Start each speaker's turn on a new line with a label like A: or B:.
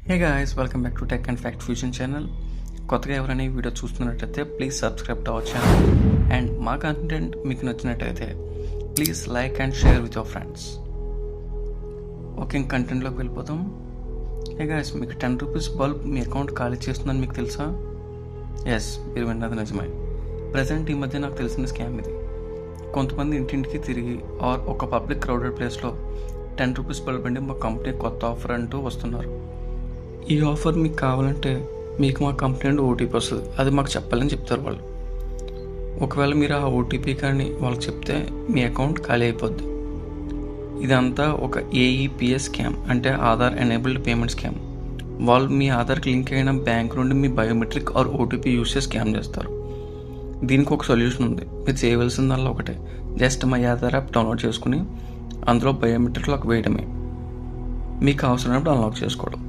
A: Hey guys, welcome back to tech and fact fusion channel. కొత్తగా ఎవరైనా ఈ video చూస్తున్నట్టయితే please subscribe to our channel. And మా content మీకు నచ్చినట్టయితే please like and share with your friends. Okay, కంటెంట్లోకి వెళ్ళిపోతాం. హే గాయ్స్, మీకు 10 రూపీస్ బల్బ్ మీ అకౌంట్ ఖాళీ చేస్తుందని మీకు తెలుసా? ఎస్, మీరు విన్నది నిజమే. ప్రజెంట్ ఈ మధ్య నాకు తెలిసిన స్కామ్ ఇది. కొంతమంది ఇంటింటికి తిరిగి ఆర్ ఒక పబ్లిక్ క్రౌడెడ్ ప్లేస్లో 10 రూపీస్ బల్బ్ అండి మా కంపెనీ కొత్త ఆఫర్ అంటూ వస్తున్నారు. ఈ ఆఫర్ మీకు కావాలంటే మీకు మా కంపెనీ నుండి ఓటీపీ వస్తుంది, అది మాకు చెప్పాలని చెప్తారు వాళ్ళు. ఒకవేళ మీరు ఆ ఓటీపీ కానీ వాళ్ళకి చెప్తే మీ అకౌంట్ ఖాళీ అయిపోద్ది. ఇదంతా ఒక ఏఈపిఎస్ స్కామ్, అంటే ఆధార్ ఎనేబుల్డ్ పేమెంట్ స్కామ్. వాళ్ళు మీ ఆధార్కి లింక్ అయిన బ్యాంక్ నుండి మీ బయోమెట్రిక్ ఆర్ ఓటీపీ యూస్ చేసి స్కామ్ చేస్తారు. దీనికి ఒక సొల్యూషన్ ఉంది. మీరు చేయవలసిందల్లా ఒకటే, just my Aadhaar app download చేసుకుని అందులో బయోమెట్రిక్ లాక్ వేయడమే. మీకు అవసరమైనప్పుడు అన్లాక్ చేసుకోవడం.